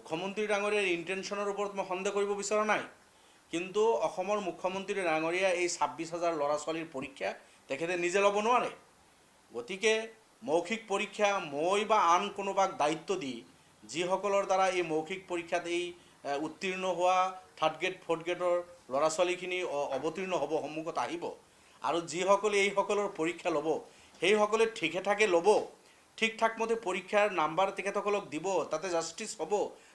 মুখ্যমন্ত্ৰী ডাঙৰীয়াৰ ইণ্টেনশ্যনৰ ওপৰত মই সন্দেহ কৰিব বিচৰা নাই, কিন্তু অসমৰ মুখ্যমন্ত্ৰী ডাঙৰীয়া এই 26,000 ল'ৰা ছোৱালীৰ পৰীক্ষা তেখেতে নিজে ল'ব নোৱাৰে। গতিকে মৌখিক পৰীক্ষা মই বা আন কোনোবাক দায়িত্ব দি যিসকলৰ দ্বাৰা এই মৌখিক পৰীক্ষাত এই উত্তীৰ্ণ হোৱা 3rd গ্ৰেড 4th গ্ৰেডৰ ল'ৰা ছোৱালীখিনি অৱতীৰ্ণ হ'ব, সন্মুখত আহিব, আৰু যিসকলে এইসকলৰ পৰীক্ষা ল'ব সেইসকলে ঠিকে ঠাকে ল'ব, ঠিক ঠাক মতে পৰীক্ষাৰ নাম্বাৰ তেখেতসকলক দিব, তাতে জাষ্টিছ হ'ব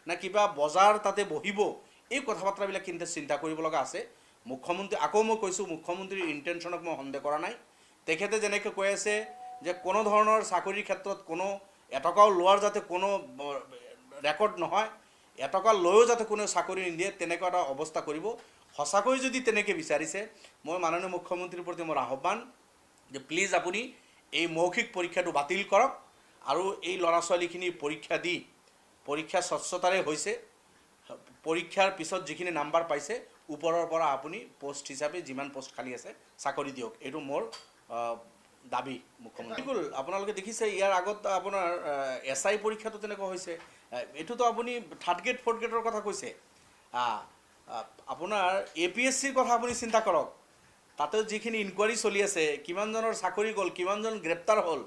না কিবা বজাৰ তাতে বহিব, এই কথা বাৰ্তাবিলাক কিন্তু চিন্তা কৰিব লগা আছে। মুখ্যমন্ত্ৰী, আকৌ মই কৈছোঁ, মুখ্যমন্ত্ৰীৰ ইণ্টেনশ্যনক মই সন্দেহ কৰা নাই। তেখেতে যেনেকৈ কৈ আছে যে কোনো ধৰণৰ চাকৰিৰ ক্ষেত্ৰত কোনো এটকাও লোৱাৰ যাতে কোনো ৰেকৰ্ড নহয়, এটকা লৈও যাতে কোনেও চাকৰি নিদিয়ে, তেনেকুৱা এটা অৱস্থা কৰিব। সঁচাকৈ যদি তেনেকৈ বিচাৰিছে, মই মাননীয় মুখ্যমন্ত্ৰীৰ প্ৰতি মোৰ আহ্বান যে প্লিজ আপুনি এই মৌখিক পৰীক্ষাটো বাতিল কৰক, আৰু এই ল'ৰা ছোৱালীখিনিৰ পৰীক্ষা দি, পৰীক্ষা স্বচ্ছতাৰে হৈছে, পৰীক্ষাৰ পিছত যিখিনি নাম্বাৰ পাইছে ওপৰৰ পৰা আপুনি পোষ্ট হিচাপে যিমান পোষ্ট খালী আছে চাকৰি দিয়ক, এইটো মোৰ দাবী মুখ্যমন্ত্ৰী। আপোনালোকে দেখিছে ইয়াৰ আগত আপোনাৰ SI পৰীক্ষাটো তেনেকুৱা হৈছে। এইটোতো আপুনি 3rd গ্ৰেড 4th গ্ৰেডৰ কথা কৈছে। আপোনাৰ APSCৰ কথা আপুনি চিন্তা কৰক, তাতে যিখিনি ইনকুৱাৰী চলি আছে, কিমানজনৰ চাকৰি গ'ল, কিমানজন গ্ৰেপ্তাৰ হ'ল,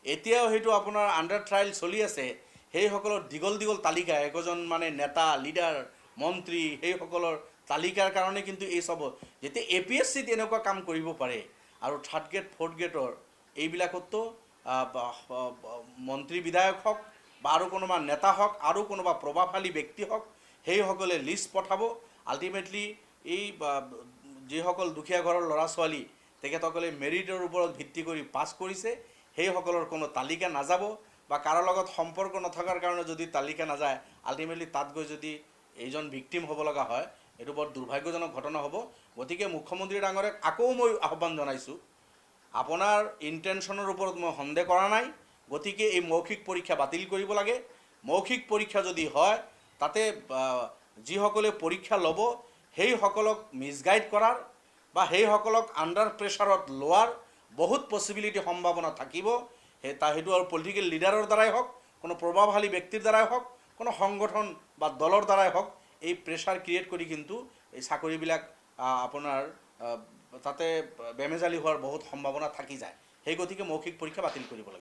এতিয়াও সেইটো আপোনাৰ আণ্ডাৰ ট্ৰায়েল চলি আছে। সেইসকলৰ দীঘল দীঘল তালিকা, একোজন মানে নেতা, লিডাৰ, মন্ত্ৰী, সেইসকলৰ তালিকাৰ কাৰণে কিন্তু এই চব, যেতিয়া APSCত এনেকুৱা কাম কৰিব পাৰে, আৰু 3rd গ্ৰেড 4th গ্ৰেডৰ এইবিলাকতো মন্ত্ৰী বিধায়ক হওক বা আৰু কোনোবা নেতা হওক, আৰু কোনোবা প্ৰভাৱশালী ব্যক্তি হওক, সেইসকলে লিষ্ট পঠাব। আল্টিমেটলি এই যিসকল দুখীয়া ঘৰৰ ল'ৰা ছোৱালী তেখেতসকলে মেৰিটৰ ওপৰত ভিত্তি কৰি পাছ কৰিছে, সেইসকলৰ কোনো তালিকা নাযাব, বা কাৰো লগত সম্পৰ্ক নথকাৰ কাৰণে যদি তালিকা নাযায়, আল্টিমেটলি তাত গৈ যদি এইজন ভিক্টিম হ'ব লগা হয়, এইটো বৰ দুৰ্ভাগ্যজনক ঘটনা হ'ব। গতিকে মুখ্যমন্ত্ৰী ডাঙৰীয়াক আকৌ মই আহ্বান জনাইছোঁ, আপোনাৰ ইণ্টেনশ্যনৰ ওপৰত মই সন্দেহ কৰা নাই, গতিকে এই মৌখিক পৰীক্ষা বাতিল কৰিব লাগে। মৌখিক পৰীক্ষা যদি হয়, তাতে যিসকলে পৰীক্ষা ল'ব সেইসকলক মিছগাইড কৰাৰ বা সেইসকলক আণ্ডাৰ প্ৰেছাৰত লোৱাৰ বহুত পচিবিলিটি, সম্ভাৱনা থাকিব। সেইটো আৰু পলিটিকেল লিডাৰৰ দ্বাৰাই হওক, কোনো প্ৰভাৱশালী ব্যক্তিৰ দ্বাৰাই হওক, কোনো সংগঠন বা দলৰ দ্বাৰাই হওক, এই প্ৰেছাৰ ক্ৰিয়েট কৰি কিন্তু এই চাকৰিবিলাক আপোনাৰ তাতে বেমেজালি হোৱাৰ বহুত সম্ভাৱনা থাকি যায়। সেই গতিকে মৌখিক পৰীক্ষা বাতিল কৰিব লাগে।